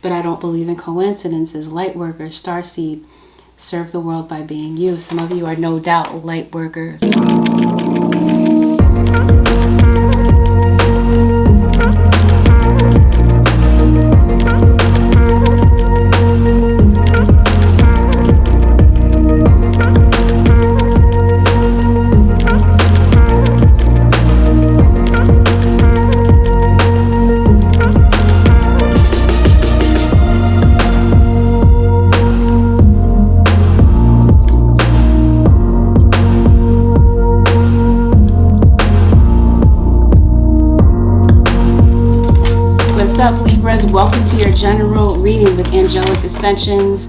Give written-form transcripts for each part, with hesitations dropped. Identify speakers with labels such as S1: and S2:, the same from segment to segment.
S1: But I don't believe in coincidences. Light workers, starseed, serve the world by being you. Some of you are no doubt light workers. Welcome to your general reading with Angelic Ascensions.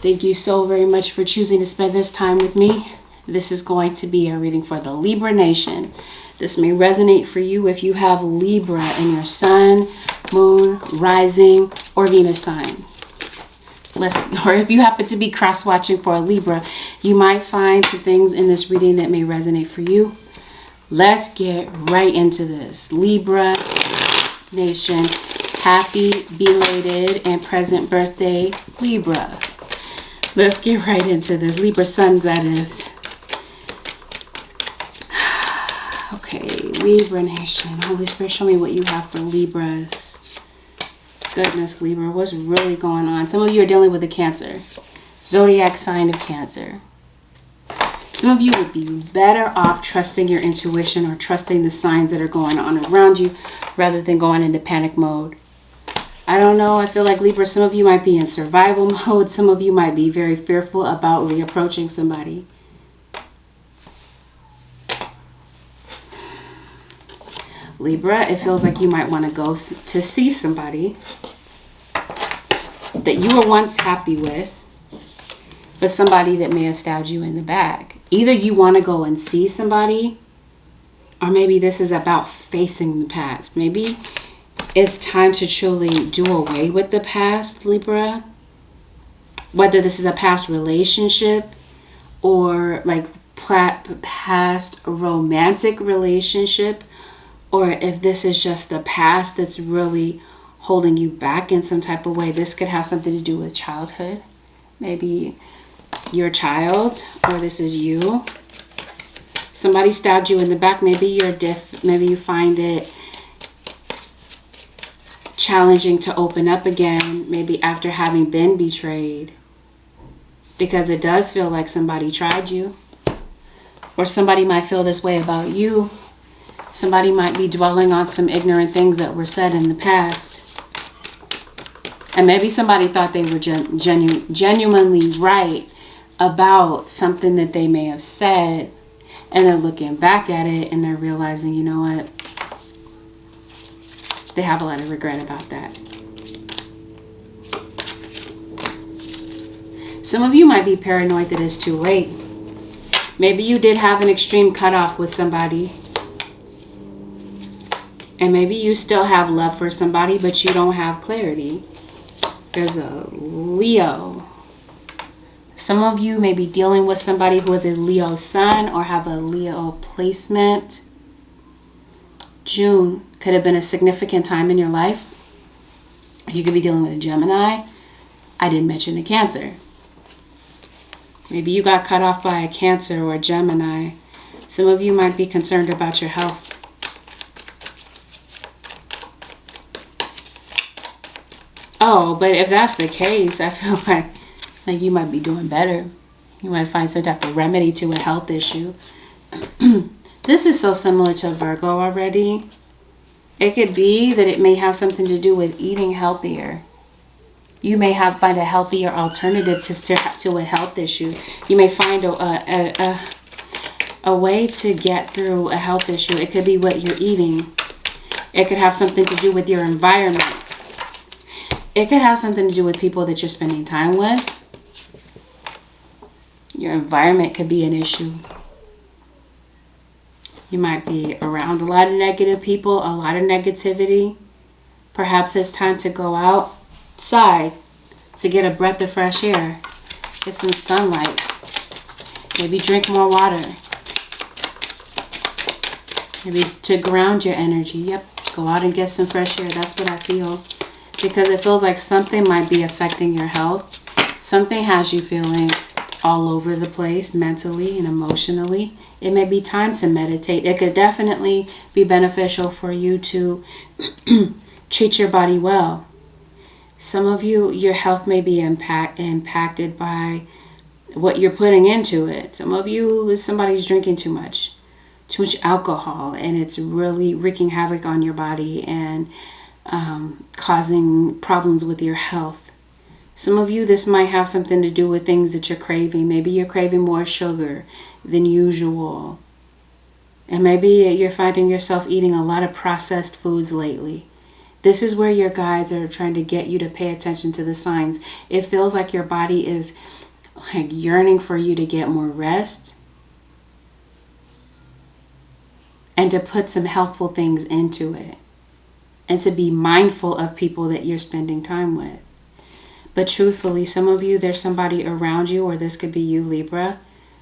S1: Thank you so very much for choosing to spend this time with me. This is going to be a reading for the Libra Nation. This may resonate for you if you have Libra in your sun, moon, rising, or Venus sign. Or if you happen to be cross-watching for a Libra, you might find some things in this reading that may resonate for you. Let's get right into this. Libra Nation. Happy, belated, and present birthday, Libra. Let's get right into this. Libra sun, that is. Okay, Libra Nation. Holy Spirit, show me what you have for Libras. Goodness, Libra, what's really going on? Some of you are dealing with a Cancer. Zodiac sign of Cancer. Some of you would be better off trusting your intuition or trusting the signs that are going on around you rather than going into panic mode. I don't know. I feel like Libra, some of you might be in survival mode. Some of you might be very fearful about reapproaching somebody. Libra, it feels like you might want to go to see somebody that you were once happy with, but somebody that may have stabbed you in the back. Either you want to go and see somebody, or maybe this is about facing the past. Maybe it's time to truly do away with the past, Libra. Whether this is a past relationship or like past romantic relationship, or if this is just the past that's really holding you back in some type of way. This could have something to do with childhood. Maybe your child, or this is you. Somebody stabbed you in the back. Maybe maybe you find it challenging to open up again, maybe after having been betrayed, because it does feel like somebody tried you, or somebody might feel this way about you. Somebody might be dwelling on some ignorant things that were said in the past, and maybe somebody thought they were genuinely right about something that they may have said, and they're looking back at it and they're realizing, you know what, they have a lot of regret about that. Some of you might be paranoid that it's too late. Maybe you did have an extreme cutoff with somebody, and maybe you still have love for somebody, but you don't have clarity. There's a Leo. Some of you may be dealing with somebody who is a Leo sun or have a Leo placement. June could have been a significant time in your life. You could be dealing with a Gemini. I didn't mention a Cancer. Maybe you got cut off by a Cancer or a Gemini. Some of you might be concerned about your health. Oh, but if that's the case, I feel like you might be doing better. You might find some type of remedy to a health issue. This is so similar to Virgo already. It could be that it may have something to do with eating healthier. You may find a healthier alternative to a health issue. You may find a way to get through a health issue. It could be what you're eating. It could have something to do with your environment. It could have something to do with people that you're spending time with. Your environment could be an issue. You might be around a lot of negative people, a lot of negativity. Perhaps it's time to go outside to get a breath of fresh air. Get some sunlight. Maybe drink more water. Maybe to ground your energy. Yep, go out and get some fresh air. That's what I feel. because it feels like something might be affecting your health. Something has you feeling all over the place mentally and emotionally. It may be time to meditate. It could definitely be beneficial for you to treat your body well. Some of you, your health may be impacted by what you're putting into it. Some of you, somebody's drinking too much alcohol, and it's really wreaking havoc on your body and causing problems with your health. Some of you, this might have something to do with things that you're craving. Maybe you're craving more sugar than usual. And maybe you're finding yourself eating a lot of processed foods lately. This is where your guides are trying to get you to pay attention to the signs. It feels like your body is like yearning for you to get more rest and to put some healthful things into it and to be mindful of people that you're spending time with. But truthfully, some of you, there's somebody around you, or this could be you, Libra,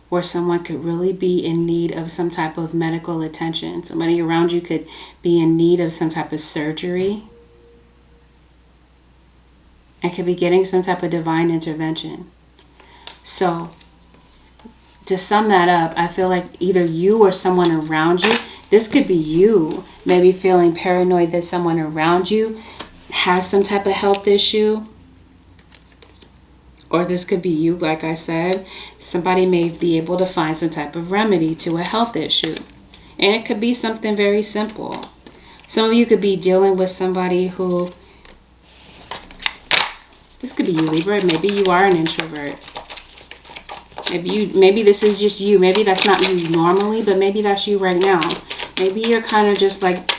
S1: where someone could really be in need of some type of medical attention. Somebody around you could be in need of some type of surgery and could be getting some type of divine intervention. So, to sum that up, I feel like either you or someone around you, this could be you, maybe feeling paranoid that someone around you has some type of health issue. Or this could be you, like I said. Somebody may be able to find some type of remedy to a health issue. And it could be something very simple. Some of you could be dealing with somebody who, this could be you, Libra. Maybe you are an introvert. Maybe this is just you. Maybe that's not you normally, but maybe that's you right now. Maybe you're kind of just like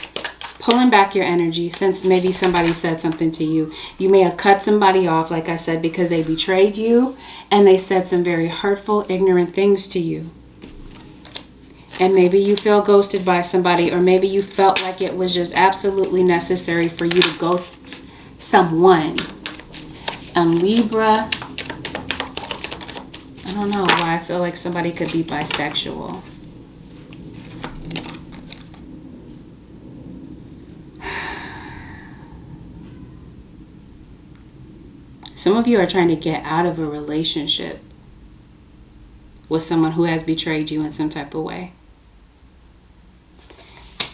S1: pulling back your energy since maybe somebody said something to you. You may have cut somebody off, like I said, because they betrayed you and they said some very hurtful, ignorant things to you. And maybe you feel ghosted by somebody, or maybe you felt like it was just absolutely necessary for you to ghost someone. And Libra, I don't know why I feel like somebody could be bisexual. Some of you are trying to get out of a relationship with someone who has betrayed you in some type of way.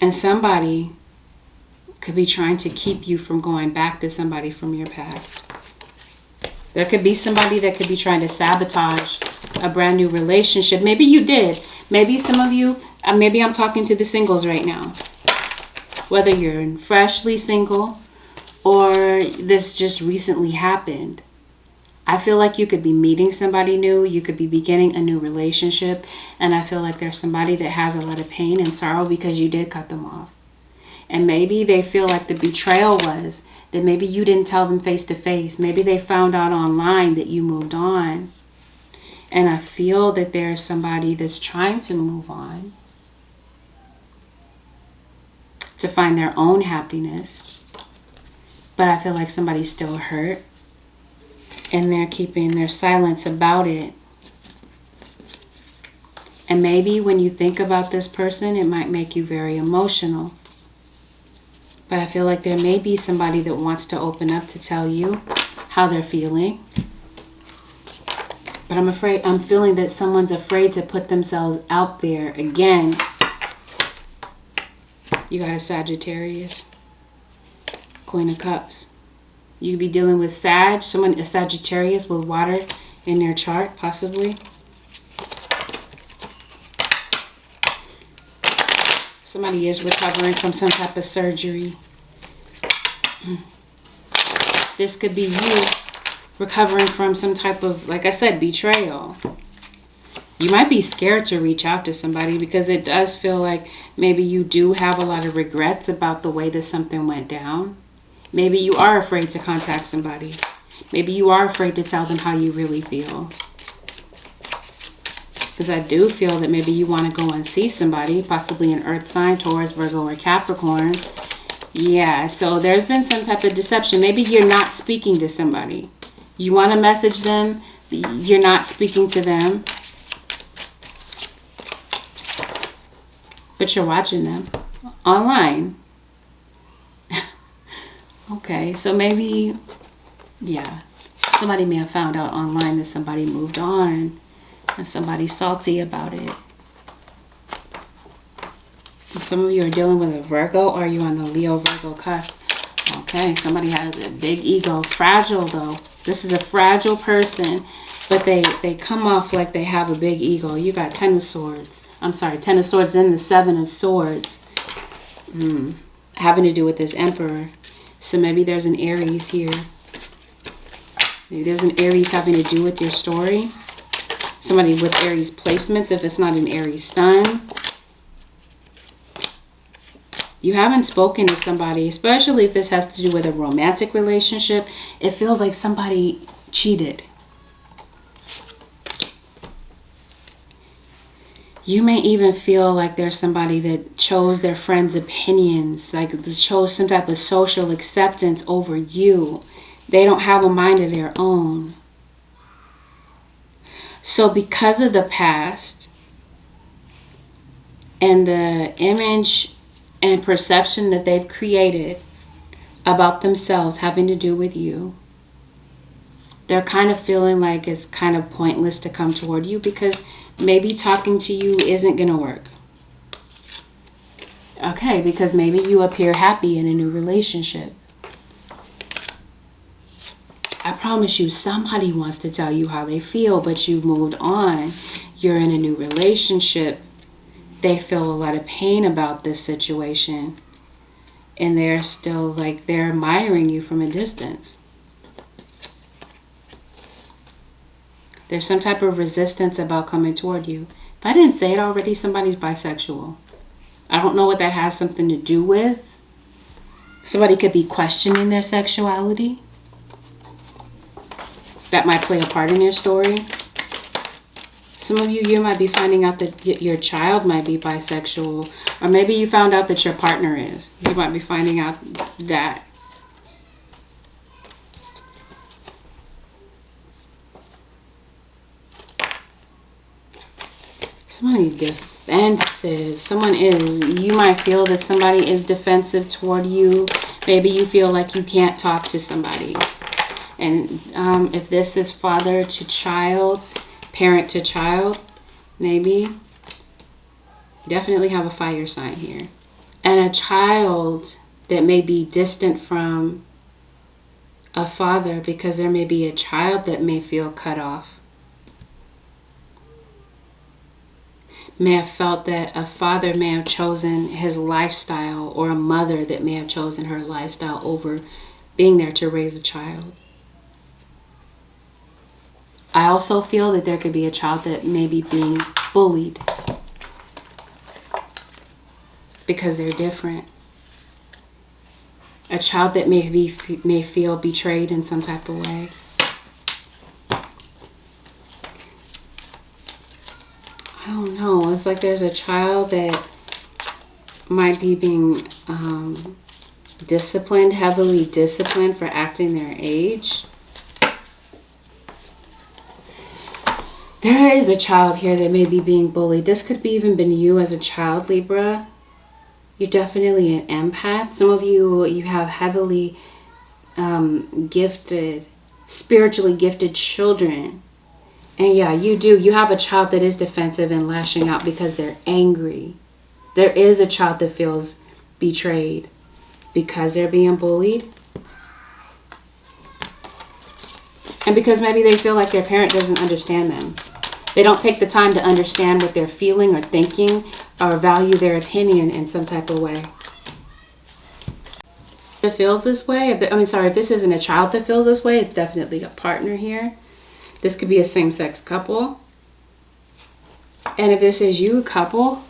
S1: And somebody could be trying to keep you from going back to somebody from your past. There could be somebody that could be trying to sabotage a brand new relationship. Maybe you did. Maybe some of you, maybe I'm talking to the singles right now. Whether you're freshly single or this just recently happened. I feel like you could be meeting somebody new. You could be beginning a new relationship. And I feel like there's somebody that has a lot of pain and sorrow because you did cut them off. And maybe they feel like the betrayal was that maybe you didn't tell them face to face. Maybe they found out online that you moved on. And I feel that there's somebody that's trying to move on to find their own happiness. But I feel like somebody's still hurt and they're keeping their silence about it. And maybe when you think about this person, it might make you very emotional. But I feel like there may be somebody that wants to open up to tell you how they're feeling. But I'm feeling that someone's afraid to put themselves out there again. You got a Sagittarius. Queen of Cups. You could be dealing with a Sagittarius with water in their chart, possibly. Somebody is recovering from some type of surgery. This could be you recovering from some type of, like I said, betrayal. You might be scared to reach out to somebody because it does feel like maybe you do have a lot of regrets about the way that something went down. Maybe you are afraid to contact somebody. Maybe you are afraid to tell them how you really feel. Because I do feel that maybe you want to go and see somebody, possibly an earth sign, Taurus, Virgo, or Capricorn. Yeah, so there's been some type of deception. Maybe you're not speaking to somebody. You want to message them, you're not speaking to them. But you're watching them online. Okay, so maybe, yeah, somebody may have found out online that somebody moved on and somebody's salty about it. And some of you are dealing with a Virgo, or are you on the Leo-Virgo cusp? Okay, somebody has a big ego. Fragile, though. This is a fragile person, but they come off like they have a big ego. You got 10 of Swords. I'm sorry, 10 of Swords, then the 7 of Swords. Having to do with this Emperor. So maybe there's an Aries here. Maybe there's an Aries having to do with your story. Somebody with Aries placements, if it's not an Aries sun. You haven't spoken to somebody, especially if this has to do with a romantic relationship. It feels like somebody cheated. You may even feel like there's somebody that chose their friends' opinions, like chose some type of social acceptance over you. They don't have a mind of their own. So because of the past and the image and perception that they've created about themselves having to do with you, they're kind of feeling like it's kind of pointless to come toward you because maybe talking to you isn't going to work. Okay, because maybe you appear happy in a new relationship. I promise you, somebody wants to tell you how they feel, but you've moved on. You're in a new relationship. They feel a lot of pain about this situation. And they're still like, they're admiring you from a distance. There's some type of resistance about coming toward you. If I didn't say it already, somebody's bisexual. I don't know what that has something to do with. Somebody could be questioning their sexuality. That might play a part in your story. Some of you, you might be finding out that your child might be bisexual. Or maybe you found out that your partner is. You might be finding out that. Somebody defensive. Someone is. You might feel that somebody is defensive toward you. Maybe you feel like you can't talk to somebody. And if this is father to child, parent to child, maybe. Definitely have a fire sign here. And a child that may be distant from a father, because there may be a child that may feel cut off. May have felt that a father may have chosen his lifestyle, or a mother that may have chosen her lifestyle over being there to raise a child. I also feel that there could be a child that may be being bullied because they're different. A child that may feel betrayed in some type of way. I don't know. It's like there's a child that might be being disciplined, heavily disciplined for acting their age. There is a child here that may be being bullied. This could be even been you as a child, Libra. You're definitely an empath. Some of you, you have heavily gifted, spiritually gifted children. And yeah, you do. You have a child that is defensive and lashing out because they're angry. There is a child that feels betrayed because they're being bullied. And because maybe they feel like their parent doesn't understand them. They don't take the time to understand what they're feeling or thinking or value their opinion in some type of way. If it feels this way, if this isn't a child that feels this way, it's definitely a partner here. This could be a same-sex couple. And if this is you, a couple,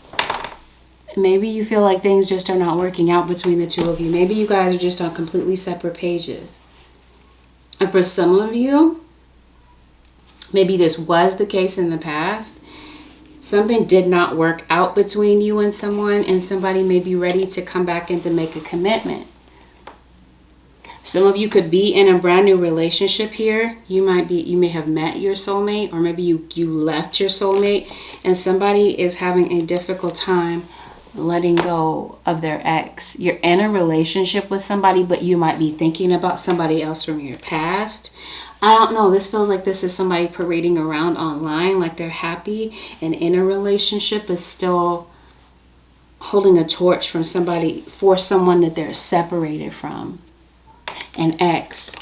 S1: maybe you feel like things just are not working out between the two of you. Maybe you guys are just on completely separate pages. And for some of you, maybe this was the case in the past. Something did not work out between you and someone, and somebody may be ready to come back and to make a commitment. Some of you could be in a brand new relationship here. You may have met your soulmate, or maybe you left your soulmate, and somebody is having a difficult time letting go of their ex. You're in a relationship with somebody, but you might be thinking about somebody else from your past. I don't know. This feels like this is somebody parading around online like they're happy and in a relationship, but still holding a torch from somebody for someone that they're separated from. An ex.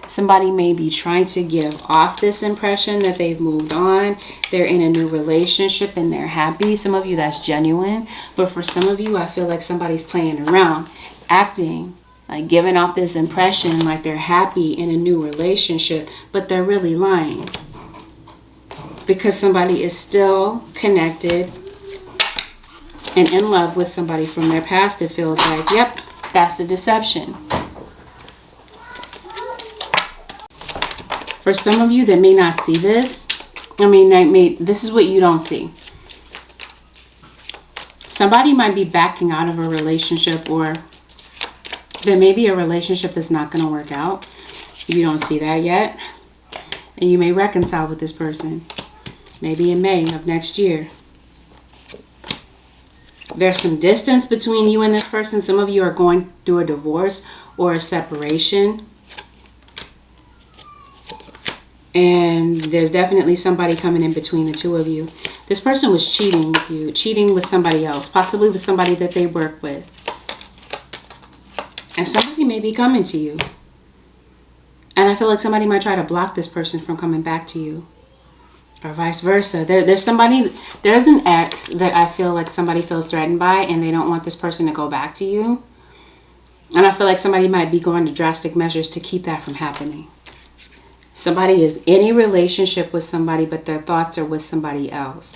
S1: Somebody may be trying to give off this impression that they've moved on. They're in a new relationship and they're happy. Some of you, that's genuine. But for some of you, I feel like somebody's playing around, acting like giving off this impression like they're happy in a new relationship, but they're really lying. Because somebody is still connected and in love with somebody from their past. It feels like, yep, that's the deception. For some of you that may not see this, this is what you don't see. Somebody might be backing out of a relationship, or there may be a relationship that's not going to work out. You don't see that yet. And you may reconcile with this person. Maybe in May of next year. There's some distance between you and this person. Some of you are going through a divorce or a separation. And there's definitely somebody coming in between the two of you. This person was cheating with you, cheating with somebody else, possibly with somebody that they work with. And somebody may be coming to you. And I feel like somebody might try to block this person from coming back to you. Or vice versa. There's an ex that I feel like somebody feels threatened by, and they don't want this person to go back to you. And I feel like somebody might be going to drastic measures to keep that from happening. Somebody is in a relationship with somebody, but their thoughts are with somebody else.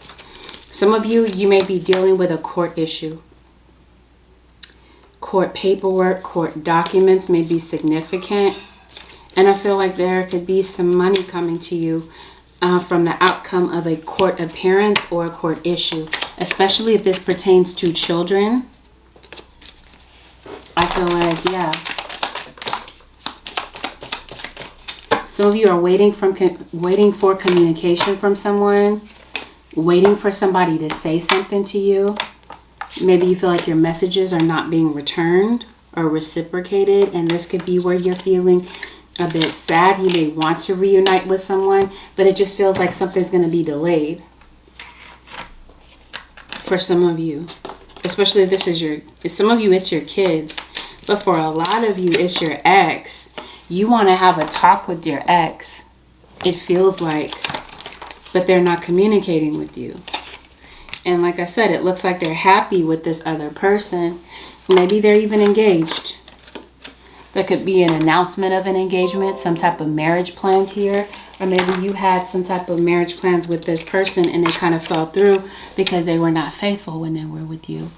S1: Some of you, you may be dealing with a court issue. Court paperwork, court documents may be significant. And I feel like there could be some money coming to you from the outcome of a court appearance or a court issue. Especially if this pertains to children. I feel like, yeah. Some of you are waiting for communication from someone, waiting for somebody to say something to you. Maybe you feel like your messages are not being returned or reciprocated, and this could be where you're feeling a bit sad. You may want to reunite with someone, but it just feels like something's going to be delayed. For some of you, especially if this is some of you, it's your kids, but for a lot of you, it's your ex. You want to have a talk with your ex, it feels like, but they're not communicating with you. And like I said, it looks like they're happy with this other person. Maybe they're even engaged. There could be an announcement of an engagement, some type of marriage plans here. Or maybe you had some type of marriage plans with this person and they kind of fell through because they were not faithful when they were with you.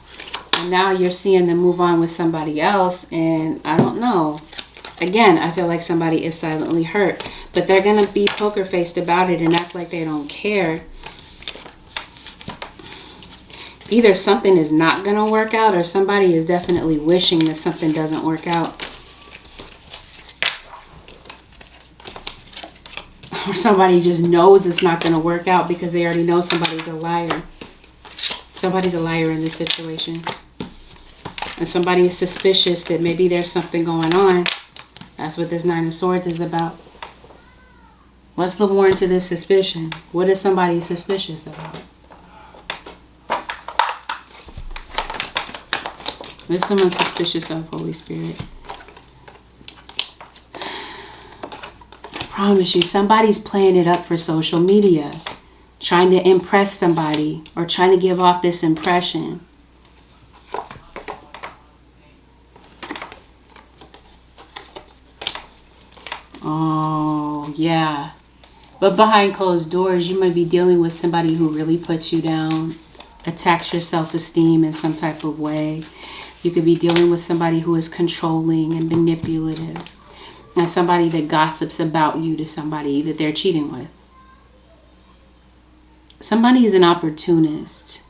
S1: And now you're seeing them move on with somebody else, and I don't know. Again, I feel like somebody is silently hurt, but they're going to be poker faced about it and act like they don't care. Either something is not going to work out, or somebody is definitely wishing that something doesn't work out. Or somebody just knows it's not going to work out because they already know somebody's a liar. Somebody's a liar in this situation. And somebody is suspicious that maybe there's something going on. That's what this Nine of Swords is about. Let's look more into this suspicion. What is somebody suspicious about? What is someone suspicious of, Holy Spirit? I promise you, somebody's playing it up for social media. Trying to impress somebody or trying to give off this impression. Oh, yeah. But behind closed doors, you might be dealing with somebody who really puts you down, attacks your self-esteem in some type of way. You could be dealing with somebody who is controlling and manipulative. And somebody that gossips about you to somebody that they're cheating with. Somebody is an opportunist.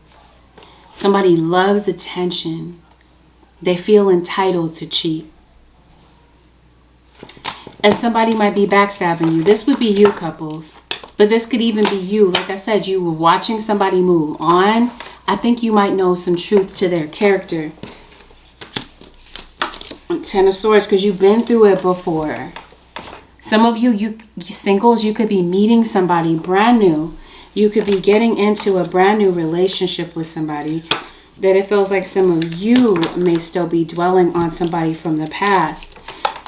S1: Somebody loves attention. They feel entitled to cheat. And somebody might be backstabbing you. This would be you, couples. But this could even be you. Like I said, you were watching somebody move on, I think you might know some truth to their character. Ten of Swords, because you've been through it before. Some of you singles, you could be meeting somebody brand new. You could be getting into a brand new relationship with somebody that it feels like some of you may still be dwelling on somebody from the past.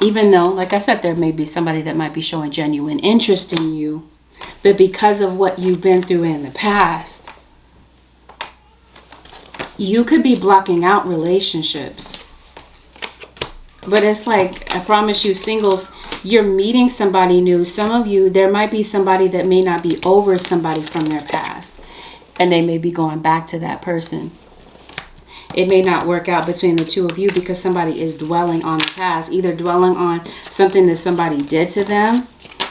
S1: Even though, like I said, there may be somebody that might be showing genuine interest in you. But because of what you've been through in the past, you could be blocking out relationships. But it's like, I promise you, singles, you're meeting somebody new. Some of you, there might be somebody that may not be over somebody from their past. And they may be going back to that person. It may not work out between the two of you because somebody is dwelling on the past. Either dwelling on something that somebody did to them,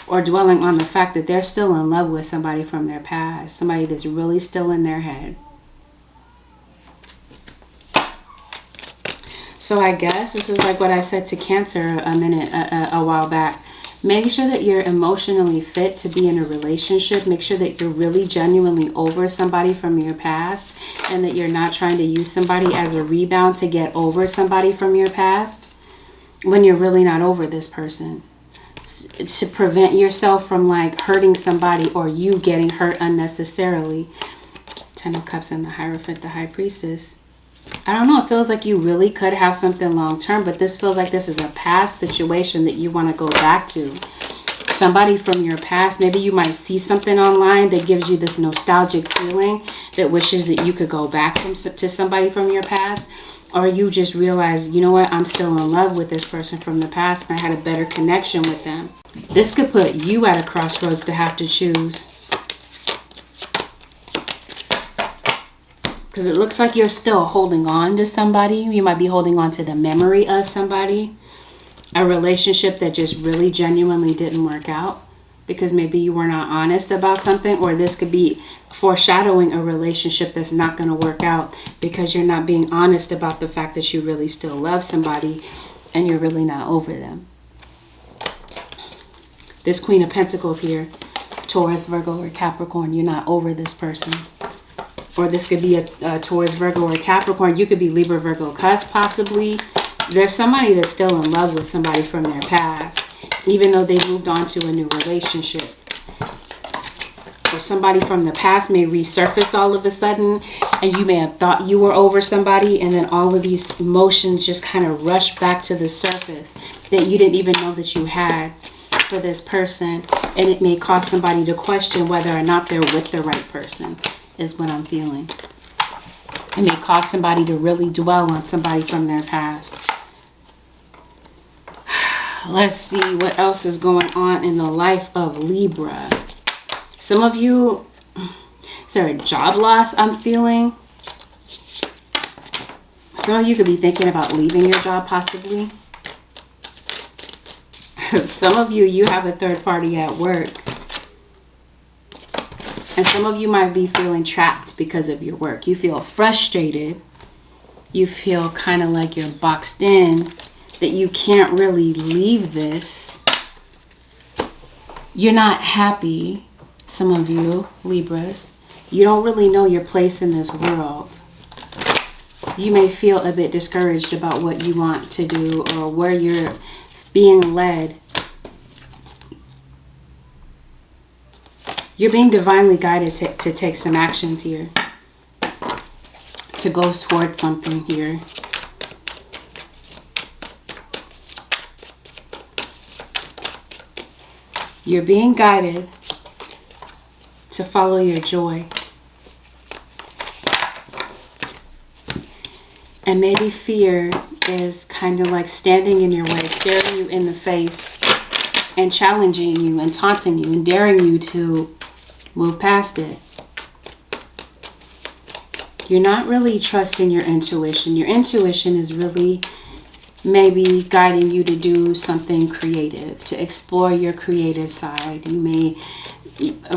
S1: or dwelling on the fact that they're still in love with somebody from their past. Somebody that's really still in their head. So I guess this is like what I said to Cancer a while back. Make sure that you're emotionally fit to be in a relationship. Make sure that you're really genuinely over somebody from your past, and that you're not trying to use somebody as a rebound to get over somebody from your past when you're really not over this person. To prevent yourself from like hurting somebody or you getting hurt unnecessarily. Ten of Cups and the Hierophant, the High Priestess. I don't know, it feels like you really could have something long term, but this feels like this is a past situation that you want to go back to. Somebody from your past, maybe you might see something online that gives you this nostalgic feeling that wishes that you could go back to somebody from your past. Or you just realize, you know what, I'm still in love with this person from the past and I had a better connection with them. This could put you at a crossroads to have to choose. Because it looks like you're still holding on to somebody. You might be holding on to the memory of somebody. A relationship that just really genuinely didn't work out. Because maybe you were not honest about something. Or this could be foreshadowing a relationship that's not going to work out. Because you're not being honest about the fact that you really still love somebody. And you're really not over them. This Queen of Pentacles here. Taurus, Virgo, or Capricorn. You're not over this person. Or this could be a Taurus, Virgo, or Capricorn. You could be Libra, Virgo, cusp possibly. There's somebody that's still in love with somebody from their past, even though they moved on to a new relationship. Or somebody from the past may resurface all of a sudden, and you may have thought you were over somebody, and then all of these emotions just kind of rush back to the surface that you didn't even know that you had for this person. And it may cause somebody to question whether or not they're with the right person. Is what I'm feeling. It may cause somebody to really dwell on somebody from their past. Let's see what else is going on in the life of Libra. Some of you, is there a job loss I'm feeling? Some of you could be thinking about leaving your job possibly. Some of you, you have a third party at work. And some of you might be feeling trapped because of your work. You feel frustrated. You feel kind of like you're boxed in, that you can't really leave this. You're not happy, some of you, Libras. You don't really know your place in this world. You may feel a bit discouraged about what you want to do or where you're being led. You're being divinely guided to take some actions here. To go towards something here. You're being guided to follow your joy. And maybe fear is kind of like standing in your way, staring you in the face, and challenging you and taunting you and daring you to move past it. You're not really trusting your intuition. Your intuition is really maybe guiding you to do something creative, to explore your creative side. You may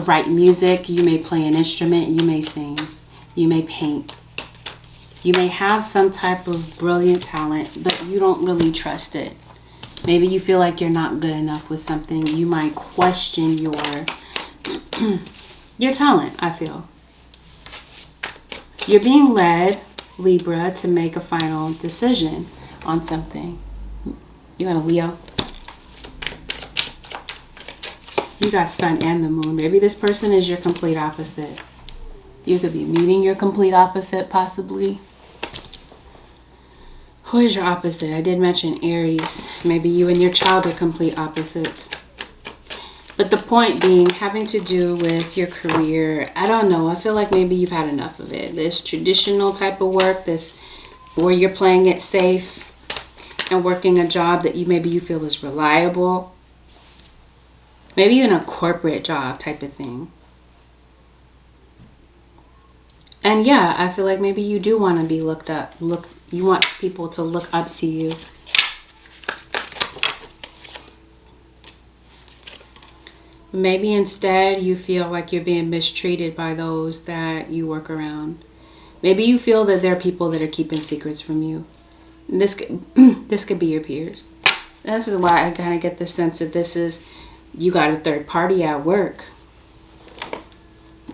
S1: write music, you may play an instrument, you may sing, you may paint. You may have some type of brilliant talent, but you don't really trust it. Maybe you feel like you're not good enough with something. You might question your talent, I feel. You're being led, Libra, to make a final decision on something. You got a Leo. You got Sun and the Moon. Maybe this person is your complete opposite. You could be meeting your complete opposite, possibly. Who is your opposite? I did mention Aries. Maybe you and your child are complete opposites. But the point being, having to do with your career, I don't know. I feel like maybe you've had enough of it. This traditional type of work, this where you're playing it safe and working a job that maybe you feel is reliable. Maybe even a corporate job type of thing. And yeah, I feel like maybe you do want to be looked up. You want people to look up to you. Maybe instead you feel like you're being mistreated by those that you work around. Maybe you feel that there are people that are keeping secrets from you. This could be your peers. This is why I kind of get the sense that you got a third party at work.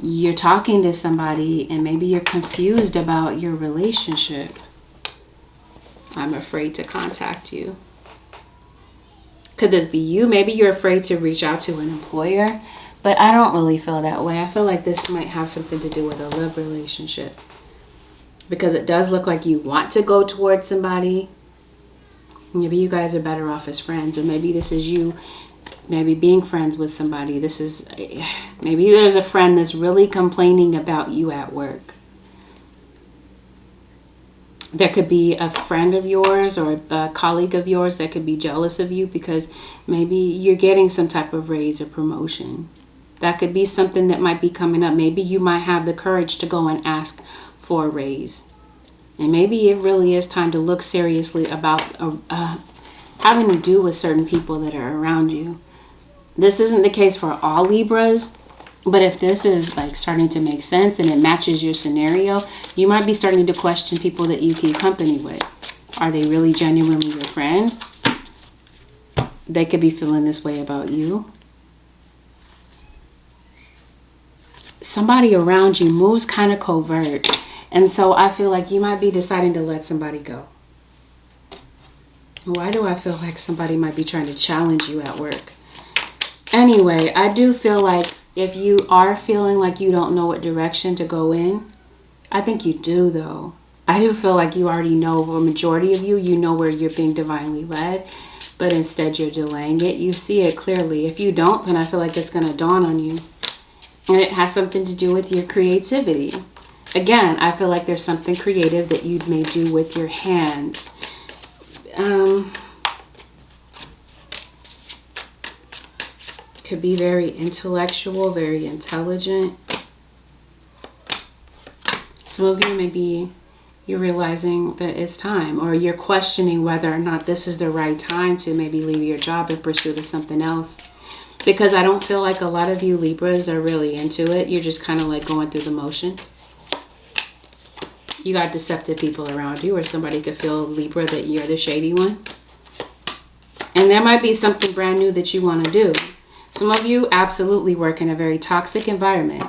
S1: You're talking to somebody and maybe you're confused about your relationship. I'm afraid to contact you. Could this be you? Maybe you're afraid to reach out to an employer, but I don't really feel that way. I feel like this might have something to do with a love relationship, because it does look like you want to go towards somebody. Maybe you guys are better off as friends, or maybe this is you maybe being friends with somebody. Maybe there's a friend that's really complaining about you at work. There could be a friend of yours or a colleague of yours that could be jealous of you because maybe you're getting some type of raise or promotion. That could be something that might be coming up. Maybe you might have the courage to go and ask for a raise. And maybe it really is time to look seriously about having to do with certain people that are around you. This isn't the case for all Libras. But if this is like starting to make sense and it matches your scenario, you might be starting to question people that you keep company with. Are they really genuinely your friend? They could be feeling this way about you. Somebody around you moves kind of covert. And so I feel like you might be deciding to let somebody go. Why do I feel like somebody might be trying to challenge you at work? Anyway, I do feel like if you are feeling like you don't know what direction to go in, I think you do though. I do feel like you already know, a majority of you know where you're being divinely led, but instead you're delaying it. You see it clearly. If you don't, then I feel like it's going to dawn on you. And it has something to do with your creativity. Again, I feel like there's something creative that you may do with your hands. Could be very intellectual, very intelligent. Some of you, maybe you're realizing that it's time, or you're questioning whether or not this is the right time to maybe leave your job in pursuit of something else. Because I don't feel like a lot of you Libras are really into it. You're just kind of like going through the motions. You got deceptive people around you, or somebody could feel, Libra, that you're the shady one. And there might be something brand new that you want to do. Some of you absolutely work in a very toxic environment.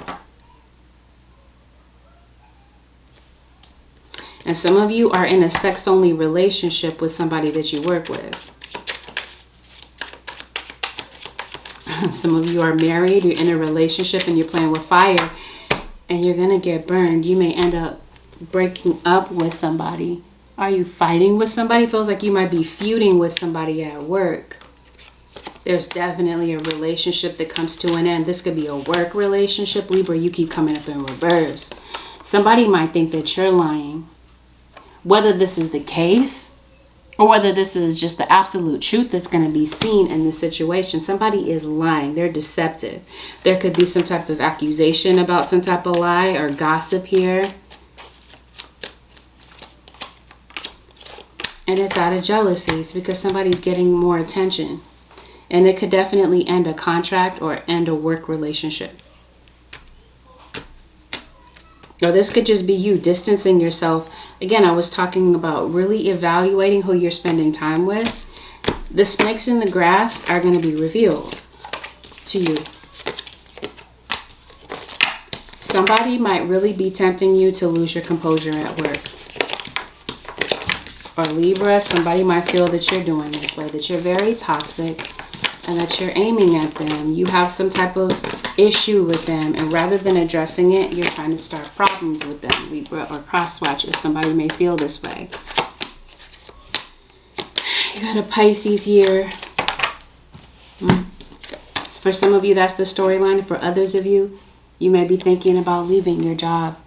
S1: And some of you are in a sex-only relationship with somebody that you work with. Some of you are married, you're in a relationship and you're playing with fire and you're going to get burned. You may end up breaking up with somebody. Are you fighting with somebody? Feels like you might be feuding with somebody at work. There's definitely a relationship that comes to an end. This could be a work relationship. Libra, you keep coming up in reverse. Somebody might think that you're lying. Whether this is the case or whether this is just the absolute truth that's going to be seen in this situation, somebody is lying. They're deceptive. There could be some type of accusation about some type of lie or gossip here. And it's out of jealousy. It's because somebody's getting more attention. And it could definitely end a contract or end a work relationship. Or this could just be you distancing yourself. Again, I was talking about really evaluating who you're spending time with. The snakes in the grass are going to be revealed to you. Somebody might really be tempting you to lose your composure at work. Or Libra, somebody might feel that you're doing this way, that you're very toxic and that you're aiming at them. You have some type of issue with them, and rather than addressing it, you're trying to start problems with them, Libra or cross-watcher. Somebody may feel this way. You got a Pisces here. For some of you, that's the storyline. For others of you, you may be thinking about leaving your job.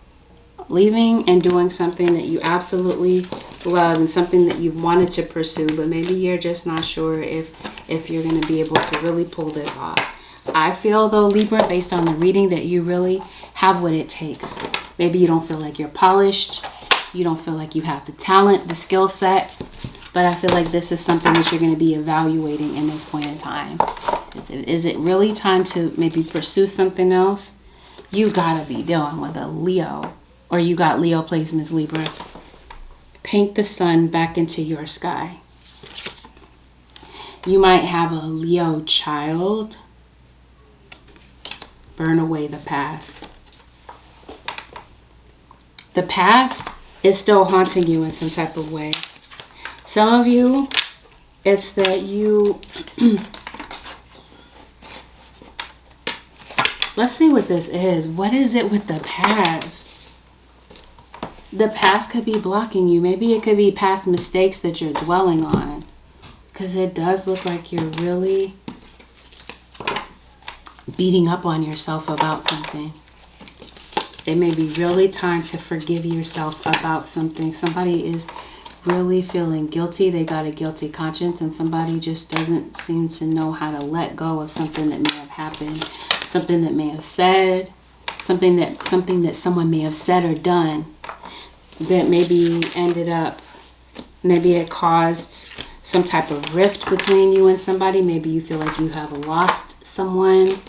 S1: Leaving and doing something that you absolutely love and something that you've wanted to pursue, but maybe you're just not sure if you're going to be able to really pull this off. I feel, though, Libra, based on the reading, that you really have what it takes. Maybe you don't feel like you're polished. You don't feel like you have the talent, the skill set. But I feel like this is something that you're going to be evaluating in this point in time. Is it really time to maybe pursue something else? You got to be dealing with a Leo. Or you got Leo placements, Libra. Paint the sun back into your sky. You might have a Leo child. Burn away the past. The past is still haunting you in some type of way. Some of you, it's that you... Let's see what this is. What is it with the past? The past could be blocking you. Maybe it could be past mistakes that you're dwelling on. Because it does look like you're really beating up on yourself about something. It may be really time to forgive yourself about something. Somebody is really feeling guilty. They got a guilty conscience, and somebody just doesn't seem to know how to let go of something that may have happened, something that may have said, something that someone may have said or done that maybe ended up, maybe it caused some type of rift between you and somebody. Maybe you feel like you have lost someone.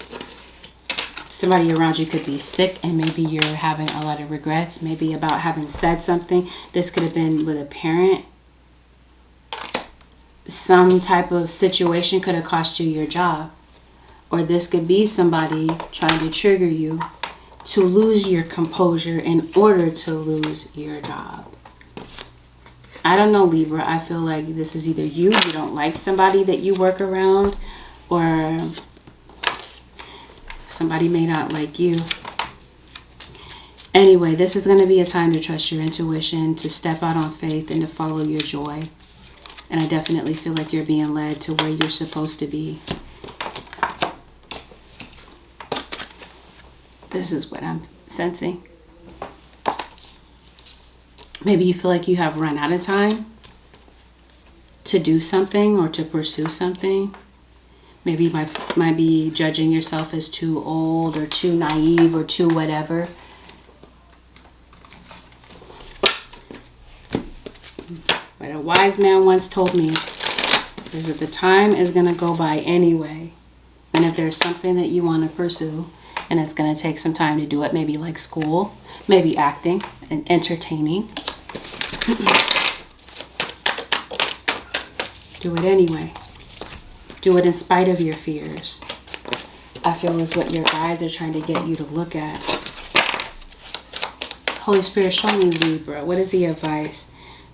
S1: Somebody around you could be sick, and maybe you're having a lot of regrets, maybe about having said something. This could have been with a parent. Some type of situation could have cost you your job. Or this could be somebody trying to trigger you to lose your composure in order to lose your job. I don't know, Libra. I feel like this is either you don't like somebody that you work around, or somebody may not like you. Anyway, this is going to be a time to trust your intuition, to step out on faith, and to follow your joy. And I definitely feel like you're being led to where you're supposed to be. This is what I'm sensing. Maybe you feel like you have run out of time to do something or to pursue something. Maybe you might be judging yourself as too old or too naive or too whatever. But a wise man once told me is that the time is going to go by anyway. And if there's something that you want to pursue, and it's going to take some time to do it, maybe like school, maybe acting and entertaining, do it anyway. Do it in spite of your fears. I feel is what your guides are trying to get you to look at. Holy Spirit, show me, Libra. What is the advice?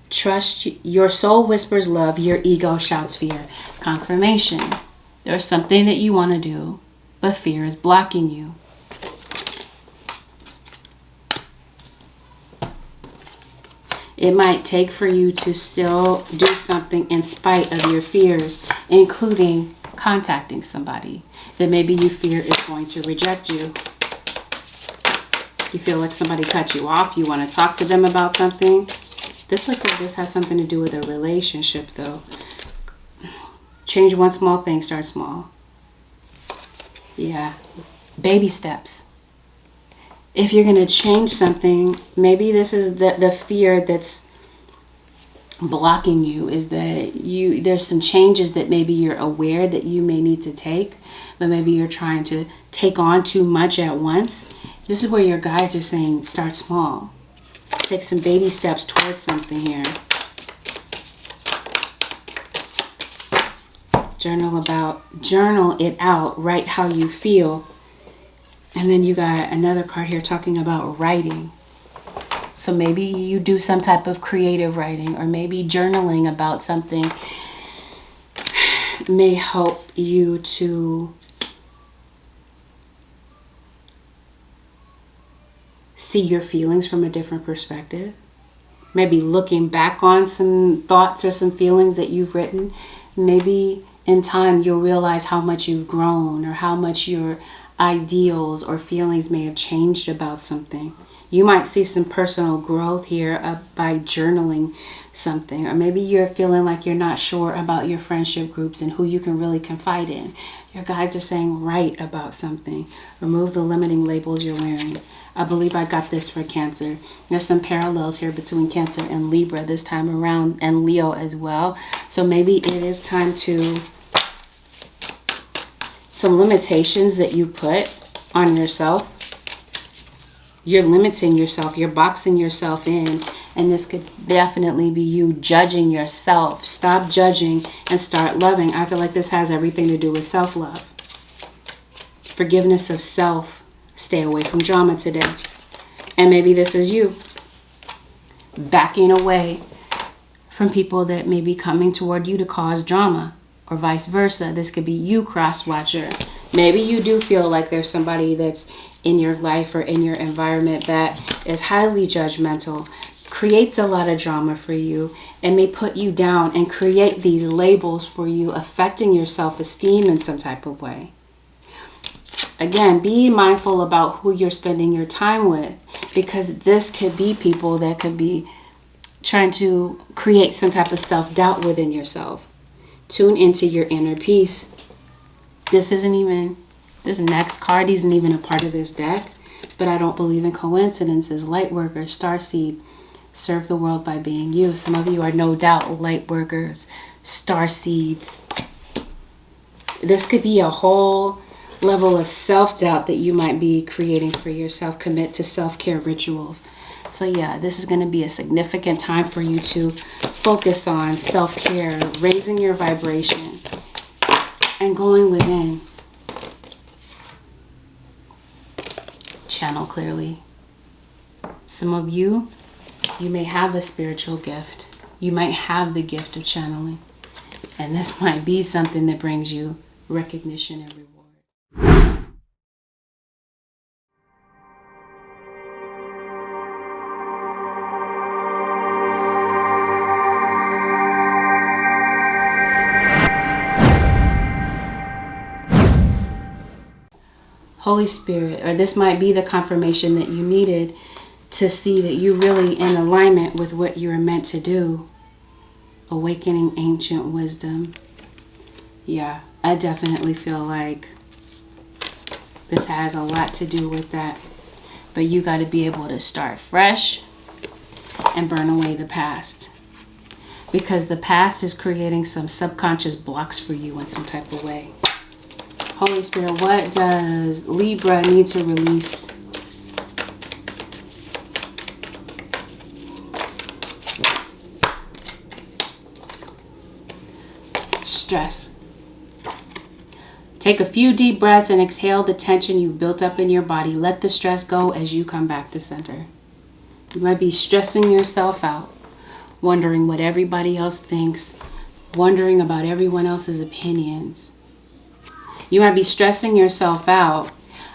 S1: Trust. Your soul whispers love. Your ego shouts fear. Confirmation. There's something that you want to do, but fear is blocking you. It might take for you to still do something in spite of your fears, including contacting somebody that maybe you fear is going to reject you. You feel like somebody cut you off. You want to talk to them about something. This looks like this has something to do with a relationship, though. Change one small thing, start small. Yeah. Baby steps. If you're going to change something, maybe this is the fear that's blocking you, is that there's some changes that maybe you're aware that you may need to take, but maybe you're trying to take on too much at once. This is where your guides are saying start small. Take some baby steps towards something here. Journal it out, write how you feel. And then you got another card here talking about writing. So maybe you do some type of creative writing, or maybe journaling about something may help you to see your feelings from a different perspective. Maybe looking back on some thoughts or some feelings that you've written. Maybe in time you'll realize how much you've grown, or how much your ideals or feelings may have changed about something. You might see some personal growth here by journaling something. Or maybe you're feeling like you're not sure about your friendship groups and who you can really confide in. Your guides are saying write about something. Remove the limiting labels you're wearing. I believe I got this for Cancer. There's some parallels here between Cancer and Libra this time around, and Leo as well. So maybe it is time to, some limitations that you put on yourself. You're limiting yourself. You're boxing yourself in. And this could definitely be you judging yourself. Stop judging and start loving. I feel like this has everything to do with self-love. Forgiveness of self. Stay away from drama today. And maybe this is you backing away from people that may be coming toward you to cause drama, or vice versa. This could be you, cross-watcher. Maybe you do feel like there's somebody that's in your life or in your environment that is highly judgmental, creates a lot of drama for you, and may put you down and create these labels for you, affecting your self-esteem in some type of way. Again, be mindful about who you're spending your time with, because this could be people that could be trying to create some type of self-doubt within yourself. Tune into your inner peace. This next card isn't even a part of this deck, but I don't believe in coincidences. Light workers, starseed, serve the world by being you. Some of you are no doubt light workers, starseeds. This could be a whole level of self-doubt that you might be creating for yourself. Commit to self-care rituals. So yeah, this is going to be a significant time for you to focus on self-care, raising your vibration, and going within. Channel clearly. Some of you may have a spiritual gift. You might have the gift of channeling. And this might be something that brings you recognition and reward. Holy Spirit, or this might be the confirmation that you needed to see that you're really in alignment with what you're meant to do. Awakening ancient wisdom. Yeah, I definitely feel like this has a lot to do with that. But you got to be able to start fresh and burn away the past. Because the past is creating some subconscious blocks for you in some type of way. Holy Spirit, what does Libra need to release? Stress. Take a few deep breaths and exhale the tension you've built up in your body. Let the stress go as you come back to center. You might be stressing yourself out, wondering what everybody else thinks, wondering about everyone else's opinions. You might be stressing yourself out,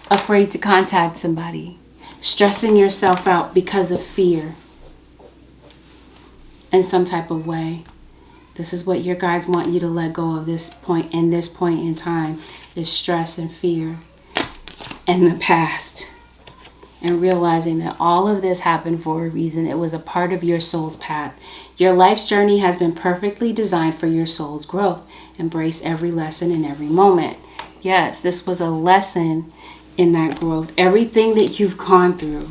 S1: afraid to contact somebody, stressing yourself out because of fear in some type of way. This is what your guides want you to let go of this point in time, is stress and fear and the past. And realizing that all of this happened for a reason. It was a part of your soul's path. Your life's journey has been perfectly designed for your soul's growth. Embrace every lesson in every moment. Yes, this was a lesson in that growth. Everything that you've gone through,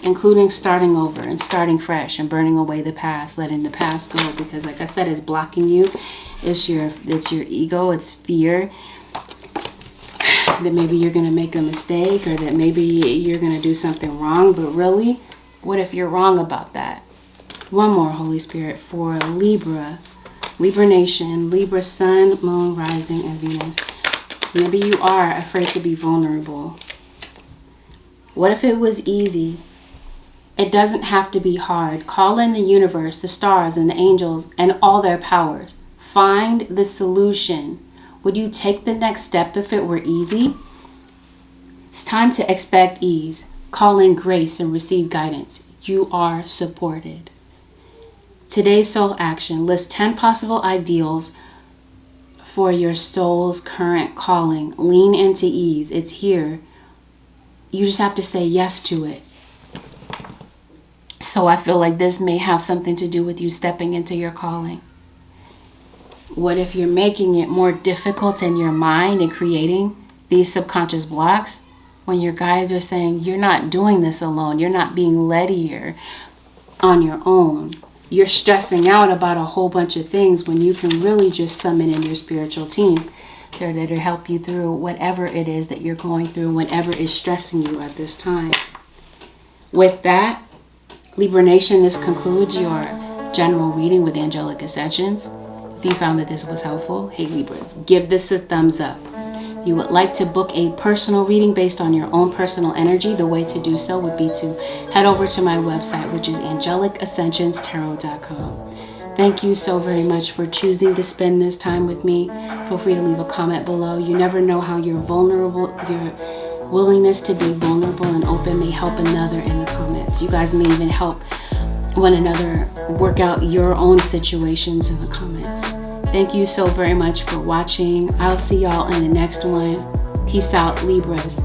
S1: including starting over and starting fresh and burning away the past, letting the past go, because like I said, it's blocking you. It's your ego, it's fear that maybe you're going to make a mistake, or that maybe you're going to do something wrong. But really, what if you're wrong about that? One more, Holy Spirit, for Libra, Libra Nation, Libra Sun, Moon, Rising, and Venus. Maybe you are afraid to be vulnerable. What if it was easy? It doesn't have to be hard. Call in the universe, the stars, and the angels, and all their powers. Find the solution. Would you take the next step if it were easy? It's time to expect ease. Call in grace and receive guidance. You are supported. Today's soul action. List 10 possible ideals for your soul's current calling. Lean into ease. It's here. You just have to say yes to it. So I feel like this may have something to do with you stepping into your calling. What if you're making it more difficult in your mind and creating these subconscious blocks when your guides are saying you're not doing this alone, you're not being led here on your own. You're stressing out about a whole bunch of things when you can really just summon in your spiritual team. They're there to help you through whatever it is that you're going through, whatever is stressing you at this time. With that, Libra Nation, this concludes your general reading with Angelic Ascensions. If you found that this was helpful, hey Libras, give this a thumbs up. If you would like to book a personal reading based on your own personal energy, the way to do so would be to head over to my website, which is AngelicAscensionsTarot.com. Thank you so very much for choosing to spend this time with me. Feel free to leave a comment below. You never know how your willingness to be vulnerable and open may help another in the comments. You guys may even help one another work out your own situations in the comments. Thank you so very much for watching. I'll see y'all in the next one. Peace out, Libras.